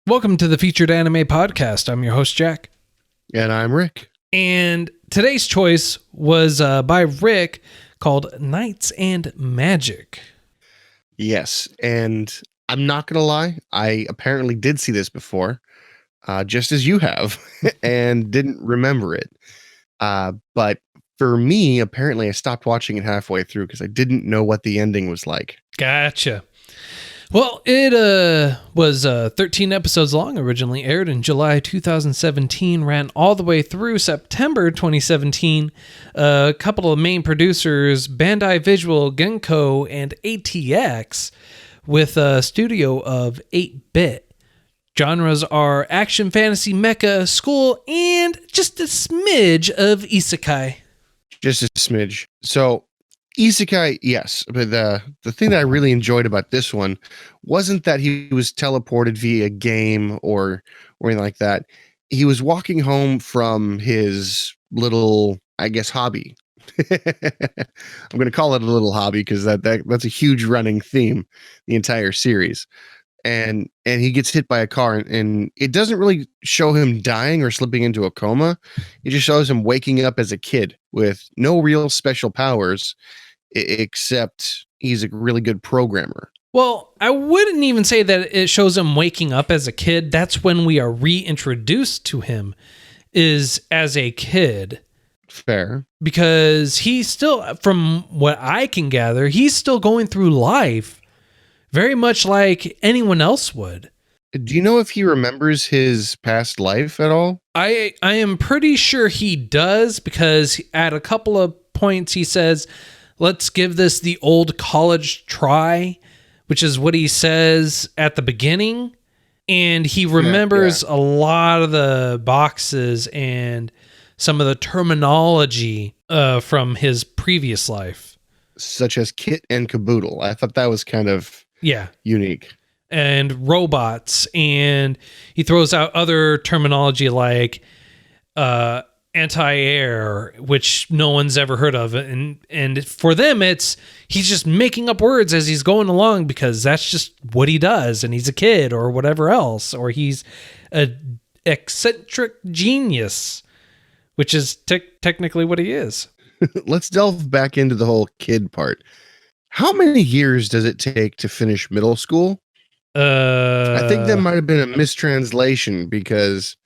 Welcome to the Featured Anime Podcast. I'm your host, Jack. And I'm Rick. And today's choice was by Rick called Knights and Magic. Yes, and I'm not going to lie, I apparently did see this before, just as you have, and didn't remember it. But for me, apparently I stopped watching it halfway through because I didn't know what the ending was like. Gotcha. Well, it was 13 episodes long, originally aired in July 2017, ran all the way through September 2017. A couple of main producers, Bandai Visual, Genco, and ATX, with a studio of 8-bit. Genres are action, fantasy, mecha, school, and just a smidge of isekai. Just a smidge. So, isekai, yes, but the thing that I really enjoyed about this one wasn't that he was teleported via game or anything like that. He was walking home from his little, I guess, hobby. I'm going to call it a little hobby because that's a huge running theme the entire series. And he gets hit by a car, and it doesn't really show him dying or slipping into a coma. It just shows him waking up as a kid with no real special powers, except he's a really good programmer. Well, I wouldn't even say that it shows him waking up as a kid. That's when we are reintroduced to him, is as a kid. Fair. Because he's still, from what I can gather, he's still going through life very much like anyone else would. Do you know if he remembers his past life at all? I am pretty sure he does, because at a couple of points he says, let's give this the old college try, which is what he says at the beginning. And he remembers a lot of the boxes and some of the terminology from his previous life. Such as kit and caboodle. I thought that was kind of unique. And robots. And he throws out other terminology like anti-air, which no one's ever heard of. And for them, he's just making up words as he's going along because that's just what he does. And he's a kid or whatever else. Or he's a eccentric genius, which is technically what he is. Let's delve back into the whole kid part. How many years does it take to finish middle school? I think that might have been a mistranslation because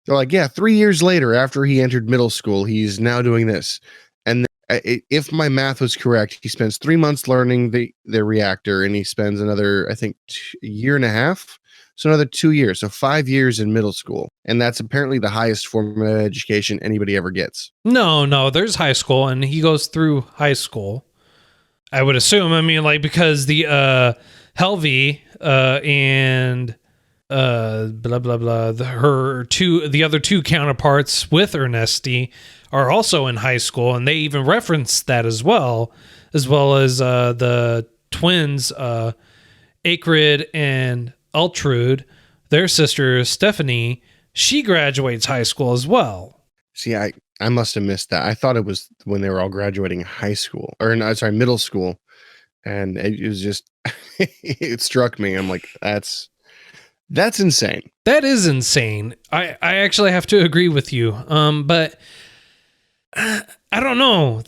they're like, 3 years later, after he entered middle school, he's now doing this. And if my math was correct, he spends 3 months learning the reactor, and he spends another, I think, a year and a half. So another 2 years. So 5 years in middle school. And that's apparently the highest form of education anybody ever gets. No, there's high school, and he goes through high school. I would assume. I mean, like, because the Helvi and blah blah blah, the other two counterparts with Ernesti are also in high school, and they even reference that as well as the twins, Acrid and Ultrude, their sister Stephanie. She graduates high school as well. See, I must have missed that. I thought it was when they were all graduating high school, or no, sorry, middle school. And it was just, it struck me. I'm like, that's insane. That is insane. I actually have to agree with you. But I don't know.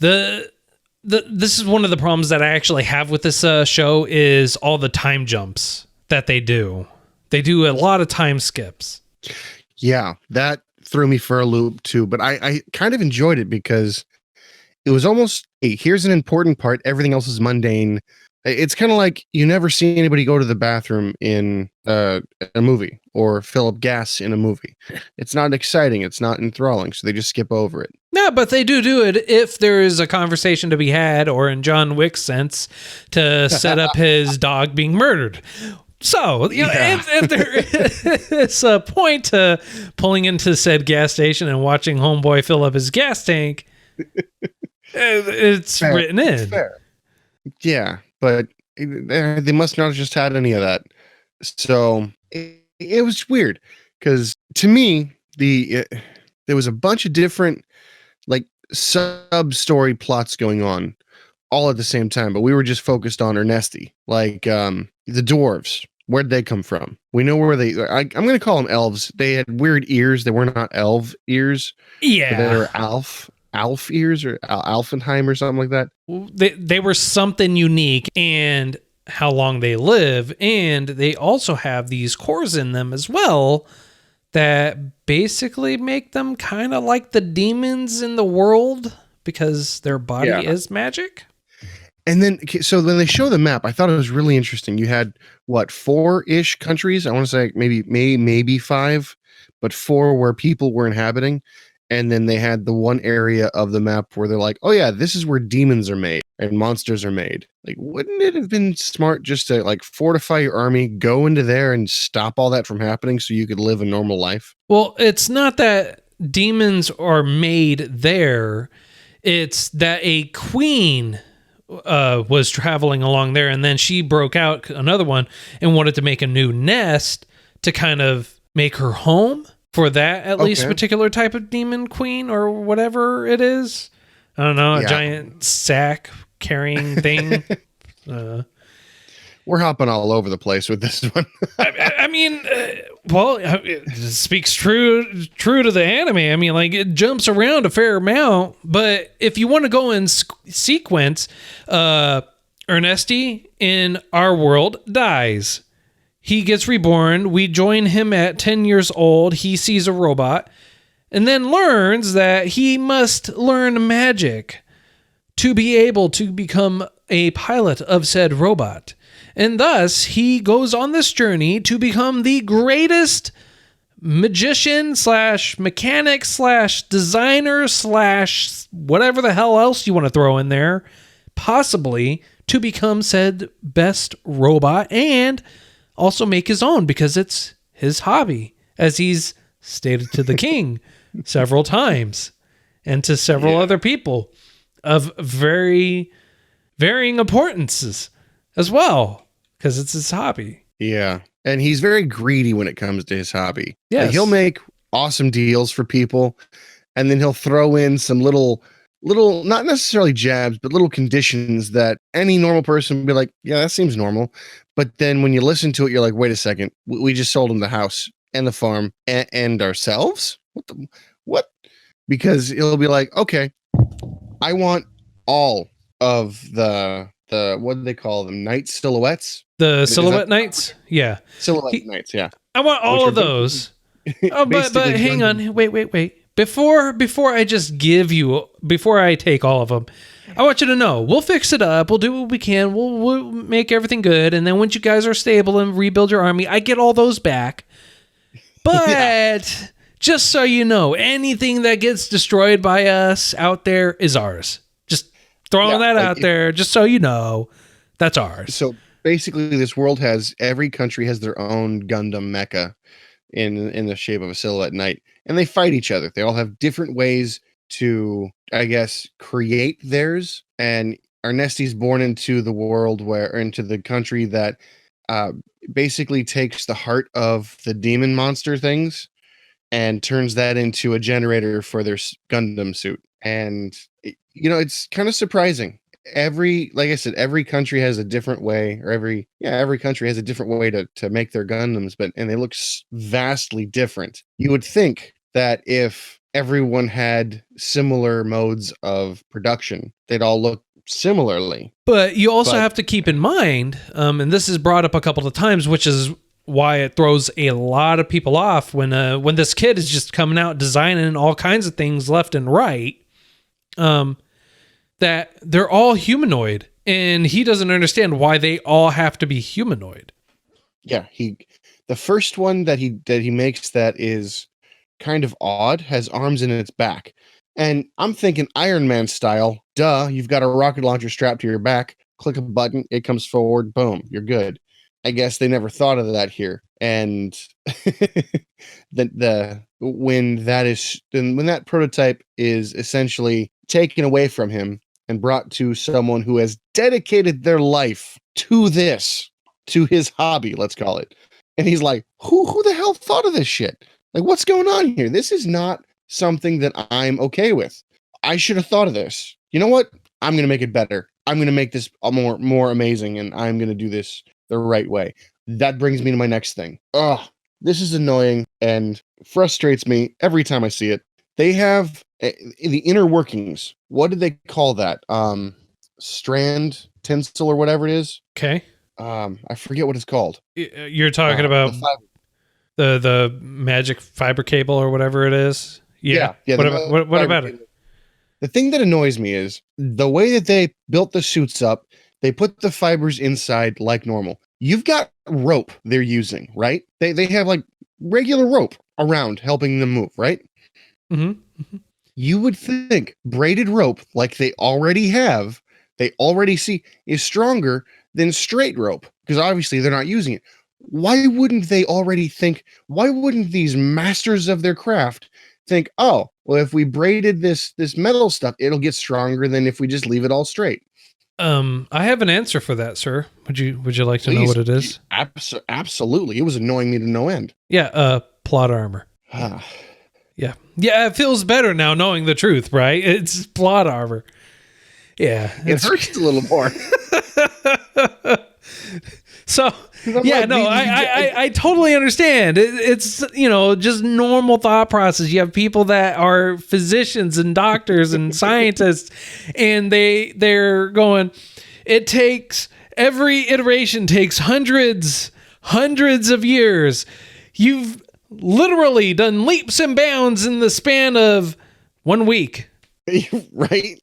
This is one of the problems that I actually have with this show is all the time jumps that they do. They do a lot of time skips. Yeah, that threw me for a loop too, but I kind of enjoyed it because it was almost, hey, here's an important part, everything else is mundane. It's kind of like you never see anybody go to the bathroom in a movie or fill up gas in a movie. It's not exciting, it's not enthralling, so they just skip over it. Yeah, but they do it if there is a conversation to be had, or in John Wick's sense, to set up his dog being murdered. So, if there is a point to pulling into said gas station and watching homeboy fill up his gas tank, it's fair. Written in. It's fair. Yeah, but they must not have just had any of that. So it was weird because to me, there was a bunch of different like sub-story plots going on all at the same time, but we were just focused on Ernesti, like the dwarves. Where'd they come from? We know where I'm going to call them elves. They had weird ears. They were not elf ears. But they were Alf ears or Alfenheim or something like that. They were something unique, and how long they live, and they also have these cores in them as well that basically make them kind of like the demons in the world because their body is magic. And then, so when they show the map, I thought it was really interesting. You had what, 4-ish countries? I want to say maybe 5, but 4 where people were inhabiting. And then they had the one area of the map where they're like, oh yeah, this is where demons are made and monsters are made. Like, wouldn't it have been smart just to like fortify your army, go into there and stop all that from happening so you could live a normal life? Well, it's not that demons are made there. It's that a queen was traveling along there, and then she broke out another one and wanted to make a new nest to kind of make her home for that at least particular type of demon queen or whatever it is. I don't know, a giant sack carrying thing. We're hopping all over the place with this one. I mean, well, it speaks true to the anime. I mean, like, it jumps around a fair amount, but if you want to go in sequence, Ernesti in our world dies. He gets reborn. We join him at 10 years old. He sees a robot and then learns that he must learn magic to be able to become a pilot of said robot. And thus, he goes on this journey to become the greatest magician / mechanic / designer / whatever the hell else you want to throw in there, possibly to become said best robot and also make his own because it's his hobby, as he's stated to the king several times and to several other people of very varying importances as well, because it's his hobby. Yeah. And he's very greedy when it comes to his hobby. Yes. Like, he'll make awesome deals for people, and then he'll throw in some little, not necessarily jabs, but little conditions that any normal person would be like, yeah, that seems normal. But then when you listen to it, you're like, wait a second, we just sold him the house and the farm and ourselves? What? Because he'll be like, okay, I want all of the what do they call them? Night silhouettes? The silhouette knights? Yeah. Silhouette nights, yeah. I want all of those. But hang on. Wait. Before I just give you, before I take all of them, I want you to know, we'll fix it up. We'll do what we can. We'll make everything good. And then once you guys are stable and rebuild your army, I get all those back. But just so you know, anything that gets destroyed by us out there is ours. Just throwing that out there, just so you know, that's ours. So basically, this world every country has their own Gundam mecha in the shape of a silhouette knight, and they fight each other. They all have different ways to, I guess, create theirs. And Ernesti's born into the world into the country that basically takes the heart of the demon monster things and turns that into a generator for their Gundam suit. And it's kind of surprising. Like I said, every country has a different way, or every country has a different way to make their Gundams, and they look vastly different. You would think that if everyone had similar modes of production, they'd all look similarly. But you also have to keep in mind, and this is brought up a couple of times, which is why it throws a lot of people off when this kid is just coming out designing all kinds of things left and right. That they're all humanoid, and he doesn't understand why they all have to be humanoid. Yeah, the first one that he makes that is kind of odd has arms in its back, and I'm thinking Iron Man style. Duh, you've got a rocket launcher strapped to your back. Click a button, it comes forward. Boom, you're good. I guess they never thought of that here, and when that prototype is essentially taken away from him and brought to someone who has dedicated their life to his hobby, let's call it. And he's like, who the hell thought of this shit? Like, what's going on here? This is not something that I'm okay with. I should have thought of this. You know what? I'm going to make it better. I'm going to make this more amazing, and I'm going to do this the right way. that brings me to my next thing. Ugh, this is annoying and frustrates me every time I see it. They have the inner workings. What do they call that? Strand tinsel or whatever it is. Okay. I forget what it's called. You're talking about the magic fiber cable or whatever it is. Yeah. What about it? The thing that annoys me is the way that they built the suits up. They put the fibers inside like normal. You've got rope they're using, right? They have like regular rope around helping them move, right? Mm-hmm. You would think braided rope, like they already see, is stronger than straight rope, because obviously they're not using it. Why wouldn't they already think? Why wouldn't these masters of their craft think, oh, well, if we braided this metal stuff, it'll get stronger than if we just leave it all straight? I have an answer for that, sir. Would you like to know what it is? Absolutely. It was annoying me to no end. Yeah, plot armor. Yeah. It feels better now knowing the truth, right? It's plot armor. Yeah. It hurts a little more. So, yeah, no, I totally understand. It's, just normal thought process. You have people that are physicians and doctors and scientists, and they're going, every iteration takes hundreds of years. You've literally done leaps and bounds in the span of 1 week. Right?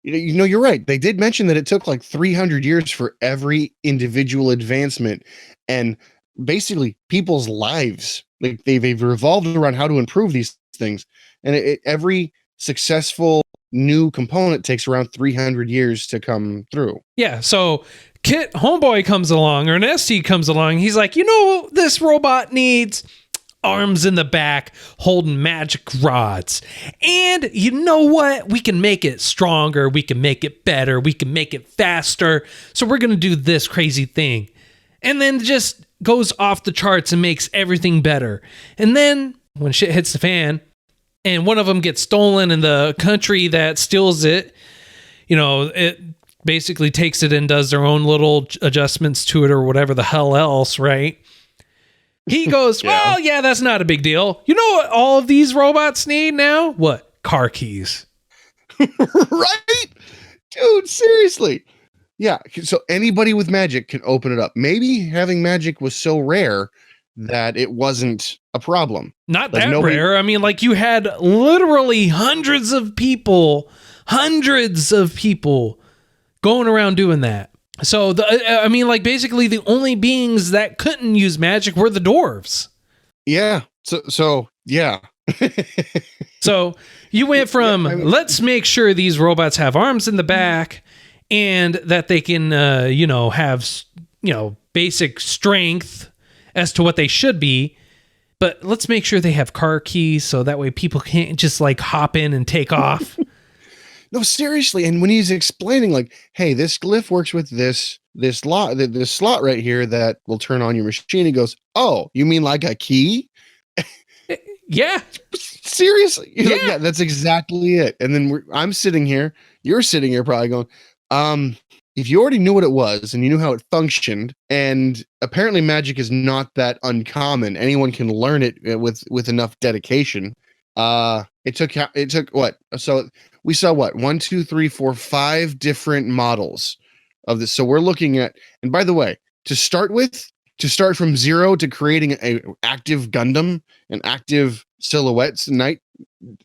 You're right. They did mention that it took like 300 years for every individual advancement, and basically people's lives. Like they've revolved around how to improve these things, and every successful new component takes around 300 years to come through. Yeah. So Kit Homeboy comes along, or an ST comes along. He's like, this robot needs arms in the back holding magic rods. And you know what? We can make it stronger. We can make it better. We can make it faster. So we're going to do this crazy thing. And then just goes off the charts and makes everything better. And then when shit hits the fan and one of them gets stolen and the country that steals it, it basically takes it and does their own little adjustments to it or whatever the hell else, right? He goes, well, yeah, that's not a big deal. You know what all of these robots need now? What? Car keys. Right? Dude, seriously. Yeah, so anybody with magic can open it up. Maybe having magic was so rare that it wasn't a problem. Not that rare. I mean, like you had literally hundreds of people going around doing that. So, basically the only beings that couldn't use magic were the dwarves. Yeah. So yeah. So you went from, let's make sure these robots have arms in the back and that they can, have, basic strength as to what they should be. But let's make sure they have car keys so that way people can't just like hop in and take off. No, seriously. And when he's explaining, like, hey, this glyph works with this slot right here that will turn on your machine, he goes, oh, you mean like a key? Yeah. Seriously. Like, yeah, that's exactly it. And then I'm sitting here, you're sitting here probably going, if you already knew what it was and you knew how it functioned, and apparently magic is not that uncommon, anyone can learn it with enough dedication. It took what? So we saw what? 1, 2, 3, 4, 5 different models of this. So we're looking at, and by the way, to start from zero to creating a active Gundam, an active silhouettes tonight,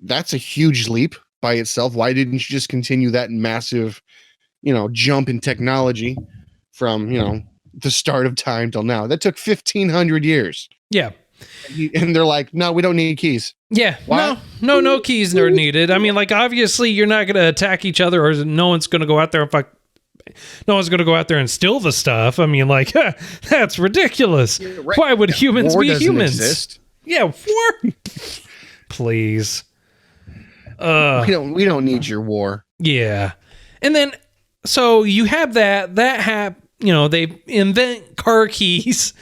that's a huge leap by itself. Why didn't you just continue that massive, jump in technology from, the start of time till now? That took 1,500 years. Yeah. And they're like, no, we don't need keys. Yeah. What? No keys are needed. I mean, like, obviously you're not going to attack each other, or no one's going to go out there and steal the stuff. I mean, like, that's ridiculous. Yeah, right. Why would humans be humans? Exist. Yeah. War. Please. We don't need your war. Yeah. And then, so you have they invent car keys.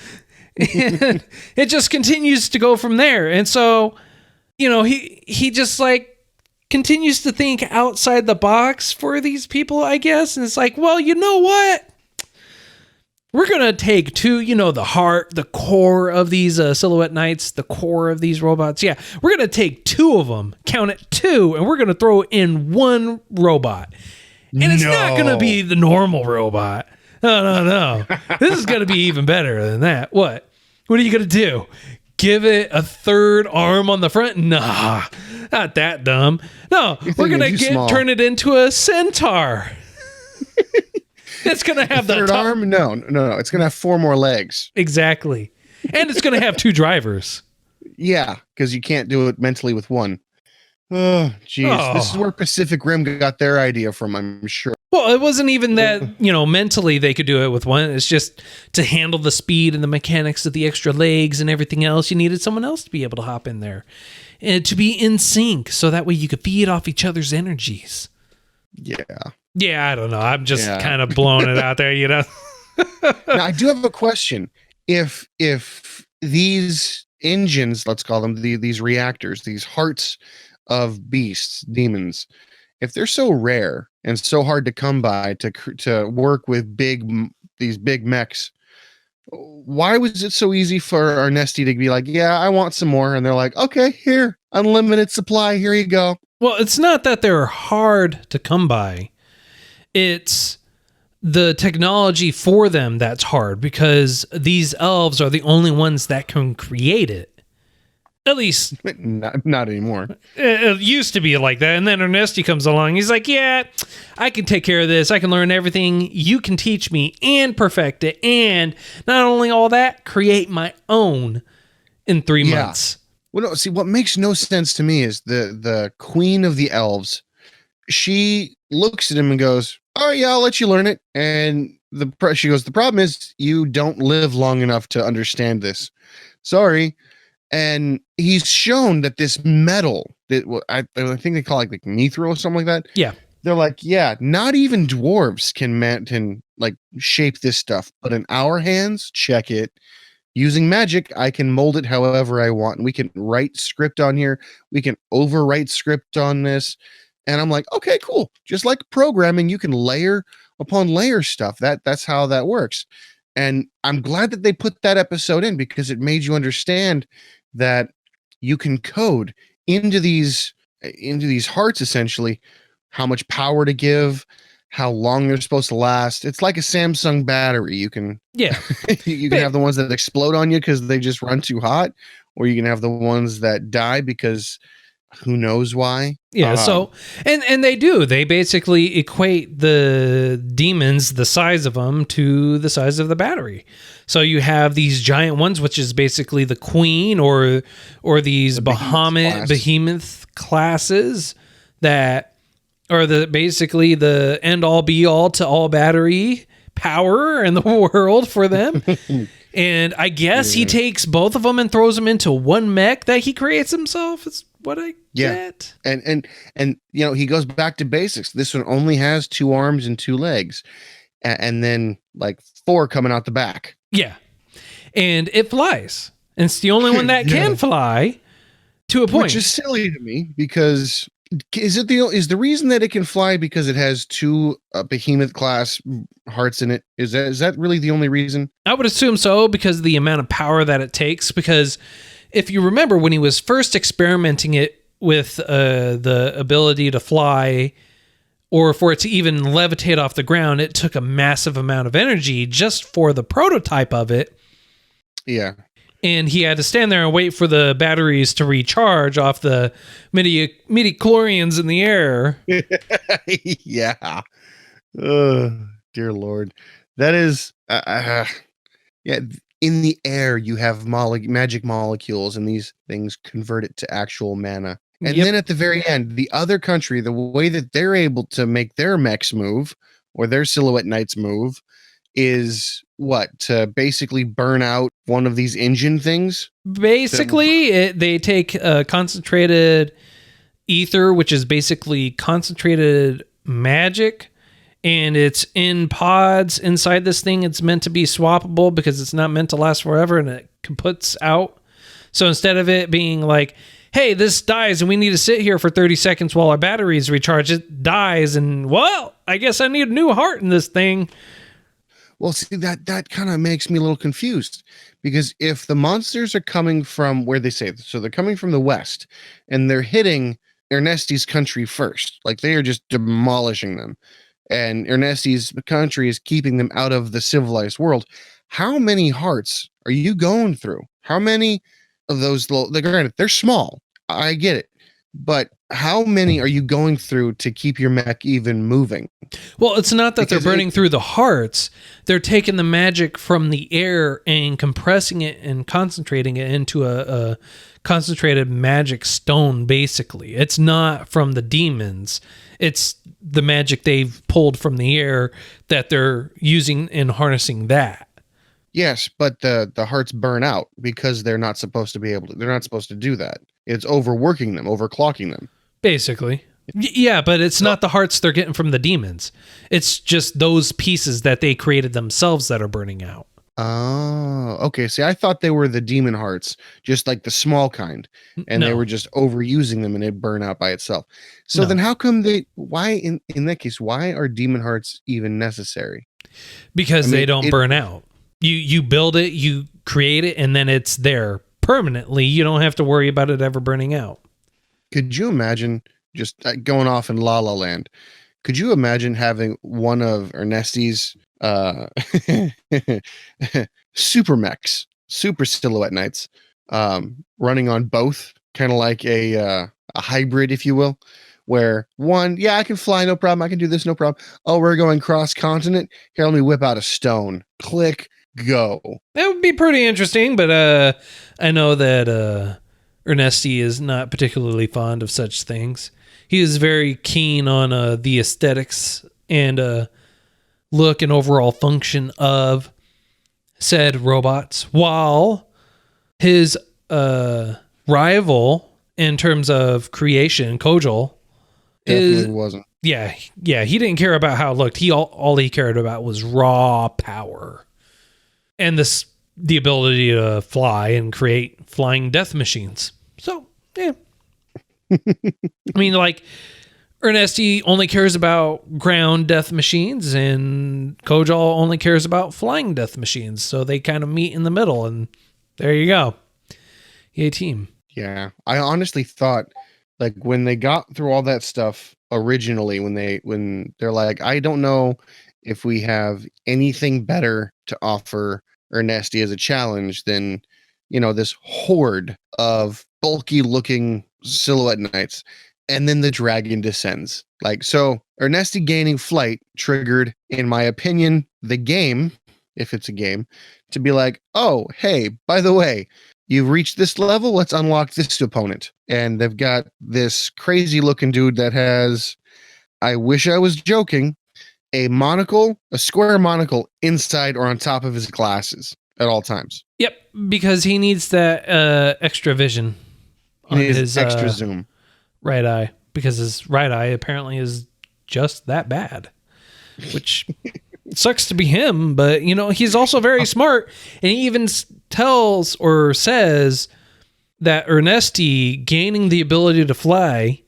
And it just continues to go from there. And so, he just like continues to think outside the box for these people, I guess. And it's like, well, you know what? we're going to take two, the heart, the core of these Silhouette Knights, the core of these robots. Yeah, we're going to take two of them, count it two, and we're going to throw it in one robot. And it's not going to be the normal robot. No. This is going to be even better than that. What are you going to do? Give it a third arm on the front? Nah, not that dumb. No, we're going to turn it into a centaur. It's going to have the third arm? No. It's going to have 4 more legs. Exactly. And it's going to have 2 drivers. Yeah, because you can't do it mentally with one. Oh, jeez. This is where Pacific Rim got their idea from, I'm sure. Well, it wasn't even that, mentally they could do it with one. It's just to handle the speed and the mechanics of the extra legs and everything else. You needed someone else to be able to hop in there and to be in sync. So that way you could feed off each other's energies. Yeah. Yeah, I don't know. I'm just kind of blowing it out there, Now, I do have a question. If these engines, let's call them these reactors, these hearts of beasts, demons, if they're so rare and so hard to come by to work with these big mechs, why was it so easy for our Nesty to be like, yeah, I want some more? And they're like, okay, here, unlimited supply. Here you go. Well, it's not that they're hard to come by. It's the technology for them that's hard, because these elves are the only ones that can create it. At least not anymore. It used to be like that. And then Ernesty comes along. He's like, yeah, I can take care of this. I can learn everything. You can teach me and perfect it. And not only all that, create my own in 3 months. Well, no, see, what makes no sense to me is the queen of the elves. She looks at him and goes, oh, yeah, I'll let you learn it. And she goes, the problem is you don't live long enough to understand this. Sorry. And he's shown that this metal that I think they call it like mithril or something like that. Yeah. They're like, yeah, not even dwarves can like shape this stuff, but in our hands, check it. Using magic, I can mold it however I want. And we can write script on here. We can overwrite script on this. And I'm like, okay, cool. Just like programming, you can layer upon layer stuff. That's how that works. And I'm glad that they put that episode in, because it made you understand that you can code into these hearts, essentially, how much power to give, how long they're supposed to last. It's like a Samsung battery. You can you can have the ones that explode on you because they just run too hot, or you can have the ones that die because who knows why. Yeah. So, and they basically equate the demons, the size of them, to the size of the battery. So you have these giant ones, which is basically the queen or these behemoth classes that are basically the end all be all to all battery power in the world for them. And I guess he takes both of them and throws them into one mech that he creates himself. It's what I get. And he goes back to basics. This one only has 2 arms and 2 legs, and then like 4 coming out the back. Yeah, and it flies. And it's the only one that can fly to a point. Which is silly to me, because is the reason that it can fly because it has 2 behemoth class hearts in it? Is that really the only reason? I would assume so, because of the amount of power that it takes. Because if you remember, when he was first experimenting it with the ability to fly, or for it to even levitate off the ground, it took a massive amount of energy just for the prototype of it. Yeah. And he had to stand there and wait for the batteries to recharge off the midi-chlorians in the air. Yeah. Dear Lord. That is... in the air, you have magic molecules, and these things convert it to actual mana. And then at the very end, the other country, the way that they're able to make their mechs move, or their Silhouette Knights move, is to basically burn out one of these engine things? Basically, they take concentrated ether, which is basically concentrated magic, and it's in pods inside this thing. It's meant to be swappable because it's not meant to last forever, and it puts out. So instead of it being like, hey, this dies and we need to sit here for 30 seconds while our batteries recharge, it dies, and well, I guess I need a new heart in this thing. Well, see that kind of makes me a little confused because if the monsters are coming from where they say, so they're coming from the west and they're hitting Ernesti's country first, like they are just demolishing them, and Ernesti's country is keeping them out of the civilized world. How many hearts are you going through? How many of those little, granted, they're small. I get it. But how many are you going through to keep your mech even moving? Well, it's not that Because they're burning through the hearts. They're taking the magic from the air and compressing it and concentrating it into a concentrated magic stone, basically. It's not from the demons. It's the magic they've pulled from the air that they're using and harnessing that. Yes, but the hearts burn out because they're not supposed to be able to. They're not supposed to do that. It's overworking them, overclocking them. Basically. Yeah, but it's not the hearts they're getting from the demons. It's just those pieces that they created themselves that are burning out. Oh, okay. See, I thought they were the demon hearts, just like the small kind, and they No. were just overusing them and they burn out by itself. So No. then how come why in that case, why are demon hearts even necessary? Because they don't burn out. You build it, you create it, and then it's there permanently. You don't have to worry about it ever burning out. Could you imagine just going off in La La Land? Could you imagine having one of Ernesti's super mechs, super silhouette knights, running on both, kind of like a hybrid, if you will, where one, yeah, I can fly, no problem. I can do this, no problem. Oh, we're going cross continent. Here, let me whip out a stone. Click, go. That would be pretty interesting, but I know that Ernesti is not particularly fond of such things. He is very keen on the aesthetics and look and overall function of said robots, while his rival in terms of creation, Kojal, Definitely wasn't. Yeah, he didn't care about how it looked. All he cared about was raw power and the ability to fly and create flying death machines. So, yeah. I mean, like, Ernesti only cares about ground death machines, and Kojal only cares about flying death machines. So they kind of meet in the middle, and there you go. Yay, team. Yeah, I honestly thought, like, when they got through all that stuff originally, when they're like, I don't know if we have anything better to offer Ernesti as a challenge than, this horde of bulky looking silhouette knights. And then the dragon descends. Like, so Ernesti gaining flight triggered, in my opinion, the game, if it's a game, to be like, oh, hey, by the way, you've reached this level, let's unlock this opponent. And they've got this crazy looking dude that has, I wish I was joking, a square monocle inside or on top of his glasses at all times. Yep, because he needs that extra vision on his extra zoom. Right eye, because his right eye apparently is just that bad, which sucks to be him, but he's also very smart, and he even tells or says that Ernesti gaining the ability to fly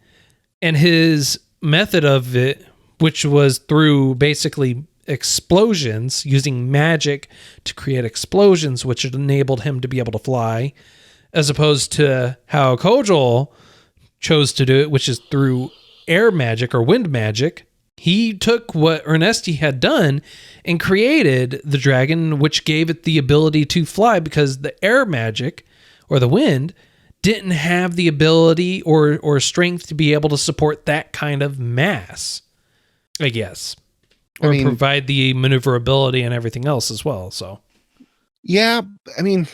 and his method of it, which was through basically explosions, using magic to create explosions, which enabled him to be able to fly, as opposed to how Kojal chose to do it, which is through air magic or wind magic. He took what Ernesti had done and created the dragon, which gave it the ability to fly, because the air magic or the wind didn't have the ability or strength to be able to support that kind of mass, I guess, or provide the maneuverability and everything else as well. So, yeah, I mean,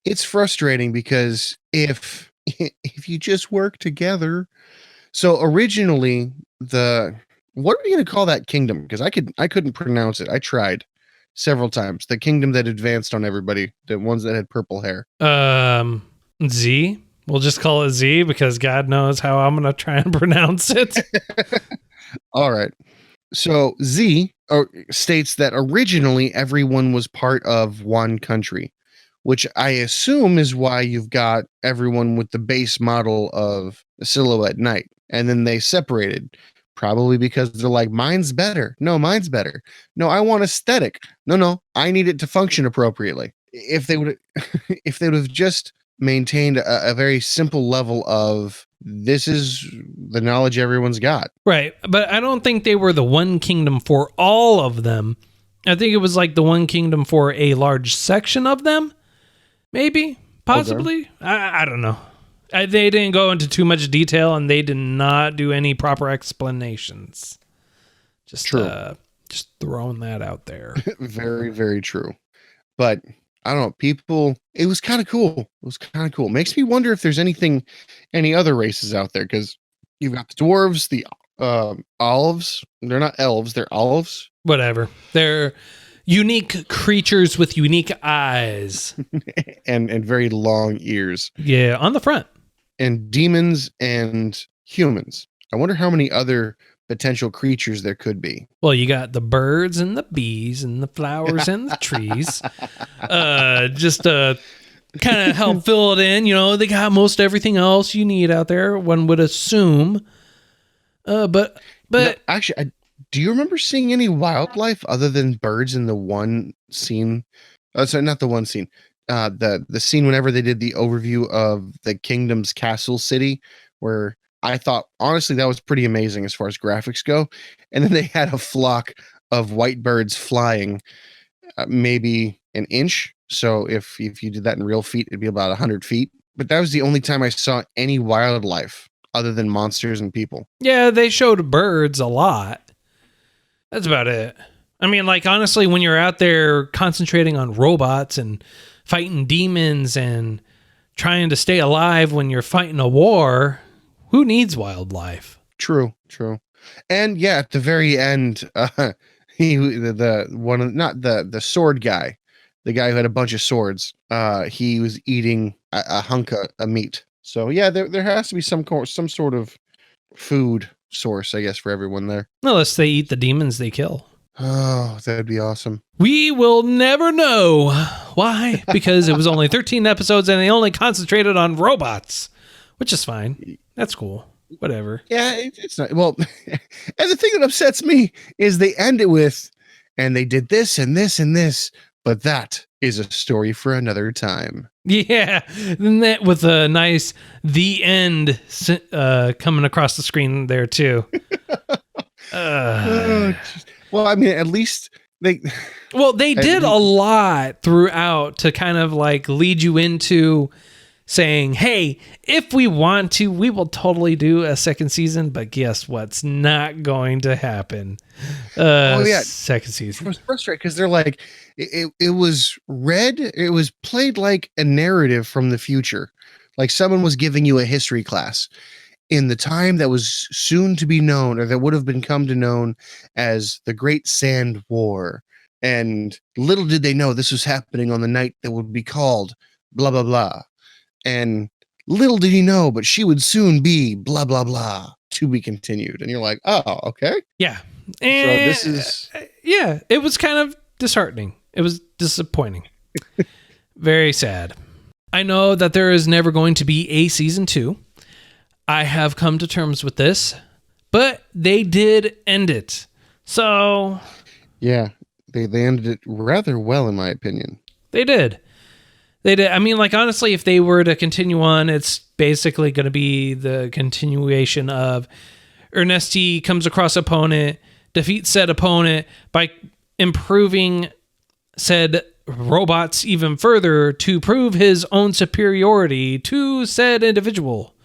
it's frustrating because if you just work together. So originally, what are we going to call that kingdom? Because I couldn't pronounce it. I tried several times. The kingdom that advanced on everybody, the ones that had purple hair. Z. We'll just call it Z because God knows how I'm going to try and pronounce it. All right. So Z states that originally everyone was part of one country, which I assume is why you've got everyone with the base model of a silhouette knight. And then they separated. Probably because they're like, mine's better. No, mine's better. No, I want aesthetic. No, I need it to function appropriately. If they would, if they would have just maintained a very simple level of this is the knowledge everyone's got. Right. But I don't think they were the one kingdom for all of them. I think it was like the one kingdom for a large section of them. Maybe. Possibly. Okay. I don't know. They didn't go into too much detail, and they did not do any proper explanations. Just throwing that out there. Very, very true. But I don't know, people, it was kind of cool. Makes me wonder if there's any other races out there, because you've got the dwarves, the olives. They're not elves, they're olives. Whatever. They're unique creatures with unique eyes. and very long ears. Yeah, on the front. And demons and humans. I wonder how many other potential creatures there could be. Well, you got the birds and the bees and the flowers and the trees. Just to kind of help fill it in. You know, they got most everything else you need out there, one would assume. But no, actually, do you remember seeing any wildlife other than birds in the one scene? Sorry, not the one scene. The scene whenever they did the overview of the kingdom's castle city, where I thought honestly that was pretty amazing as far as graphics go. And then they had a flock of white birds flying maybe an inch. So if you did that in real feet, it'd be about 100 feet. But that was the only time I saw any wildlife other than monsters and people. Yeah, they showed birds a lot. That's about it. I mean, like, honestly, when you're out there concentrating on robots and fighting demons and trying to stay alive when you're fighting a war, who needs wildlife? True. And yeah, at the very end, the sword guy, the guy who had a bunch of swords, he was eating a hunk of meat. So yeah, there has to be some sort of food source, I guess, for everyone there. Unless they eat the demons they kill. Oh, that'd be awesome. We will never know. Why? Because it was only 13 episodes and they only concentrated on robots, which is fine. That's cool. Whatever. Yeah, it's not. Well, and the thing that upsets me is they end it with, and they did this and this and this, but that is a story for another time. Yeah, and that with a nice the end coming across the screen there too. Well, I mean, at least they did a lot throughout to kind of like lead you into saying, hey, if we want to, we will totally do a second season, but guess what's not going to happen? Second season. I was frustrated because they're like, it was played like a narrative from the future. Like someone was giving you a history class in the time that was soon to be known, or that would have become to known as the Great Sand War. And little did they know this was happening on the night that would be called blah, blah, blah. And little did he know, but she would soon be blah, blah, blah, to be continued. And you're like, oh, okay. Yeah. And so this is... Yeah, it was kind of disheartening. It was disappointing. Very sad. I know that there is never going to be a season 2. I have come to terms with this, but they did end it. So... Yeah, they ended it rather well, in my opinion. They did. I mean, like, honestly, if they were to continue on, it's basically going to be the continuation of Ernesti comes across opponent, defeats said opponent by improving said robots even further to prove his own superiority to said individual.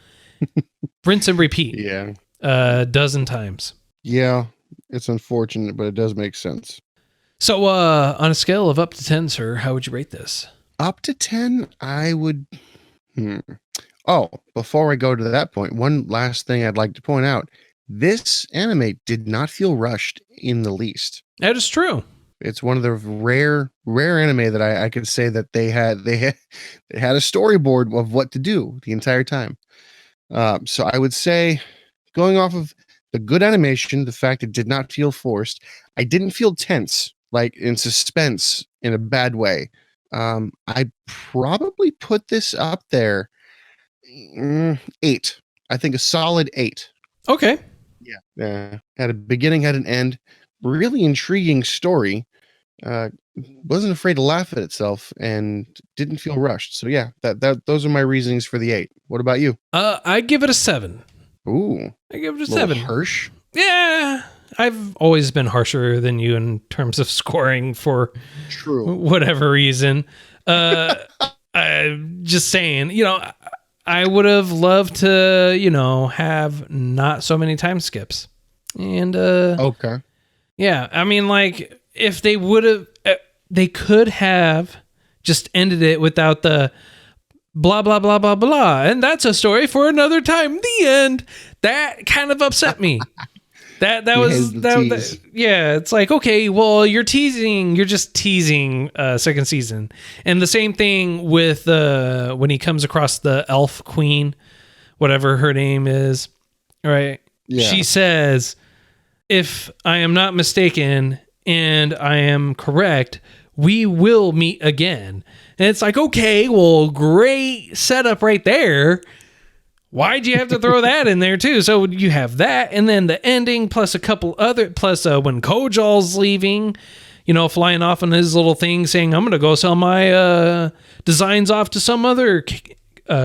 Rinse and repeat. Yeah. A dozen times. Yeah, it's unfortunate, but it does make sense. So, on a scale of up to 10, sir, how would you rate this? Up to 10, I would... Oh, before I go to that point, one last thing I'd like to point out. This anime did not feel rushed in the least. That is true. It's one of the rare anime that I could say that they had a storyboard of what to do the entire time. So I would say, going off of the good animation, the fact it did not feel forced, I didn't feel tense, like in suspense in a bad way. I probably put this up there 8. I think a solid 8. Okay. Had a beginning, had an end. Really intriguing story. Uh, wasn't afraid to laugh at itself and didn't feel rushed. So yeah, that those are my reasonings for the 8. What about you? I give it a 7. Ooh, I give it a little 7. harsh. Yeah, I've always been harsher than you in terms of scoring for True. whatever reason. I'm just saying, I would have loved to, have not so many time skips. And Okay. yeah, I mean, like, if they would have, they could have just ended it without the blah, blah, blah, blah, blah. And that's a story for another time. The end. That kind of upset me. That was yeah, it's like, okay, well, you're just teasing second season. And the same thing with when he comes across the elf queen, whatever her name is, right? Yeah. She says, if I am not mistaken and I am correct, we will meet again. And it's like, okay, well, great setup right there. Why'd you have to throw that in there too? So you have that, and then the ending, plus a couple other, plus when Kojal's leaving, flying off on his little thing, saying, "I'm gonna go sell my designs off to some other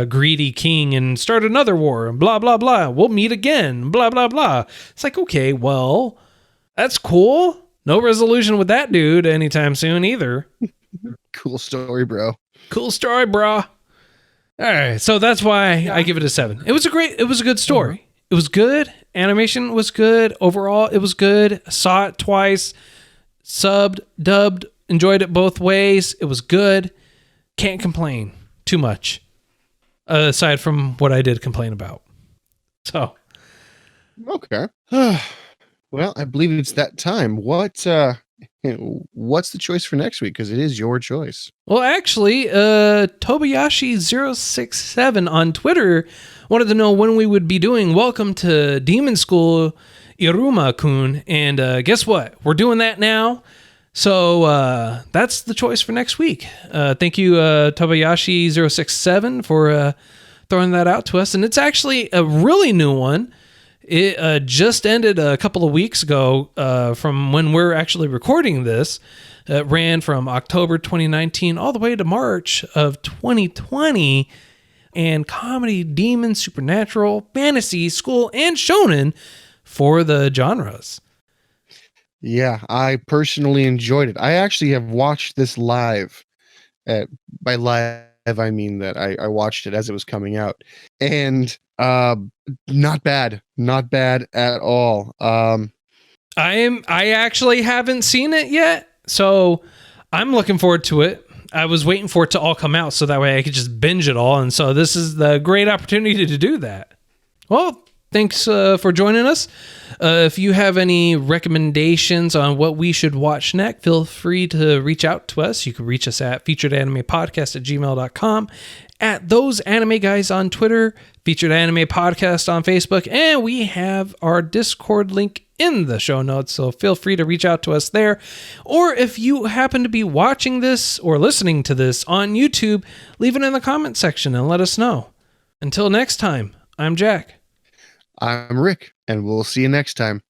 greedy king and start another war," and blah blah blah. We'll meet again, blah blah blah. It's like, okay, well, that's cool. No resolution with that dude anytime soon either. Cool story, bro. Cool story, bro. All right, so that's why I give it a 7. It was a good story. It was good. Animation was good. Overall, it was good. Saw it twice. Subbed, dubbed, enjoyed it both ways. It was good. Can't complain too much, aside from what I did complain about. So. Okay. Well, I believe it's that time. What's the choice for next week? Because it is your choice. Well, actually, Tobayashi067 on Twitter wanted to know when we would be doing Welcome to Demon School Iruma-kun. And guess what? We're doing that now. So that's the choice for next week. Thank you, Tobayashi067, for throwing that out to us. And it's actually a really new one. It just ended a couple of weeks ago from when we're actually recording this. It ran from October 2019 all the way to March of 2020. And comedy, demon, supernatural, fantasy, school, and shonen for the genres. Yeah, I personally enjoyed it. I actually have watched this live. By live, I mean that I watched it as it was coming out. And not bad at all. I actually haven't seen it yet, so I'm looking forward to it. I was waiting for it to all come out so that way I could just binge it all, and so this is the great opportunity to do that. Well, thanks for joining us. If you have any recommendations on what we should watch next, feel free to reach out to us. You can reach us at featuredanimepodcast@gmail.com, at Those Anime Guys on Twitter, Featured Anime Podcast on Facebook, and we have our Discord link in the show notes, so feel free to reach out to us there. Or if you happen to be watching this or listening to this on YouTube, leave it in the comment section and let us know. Until next time, I'm Jack. I'm Rick, and we'll see you next time.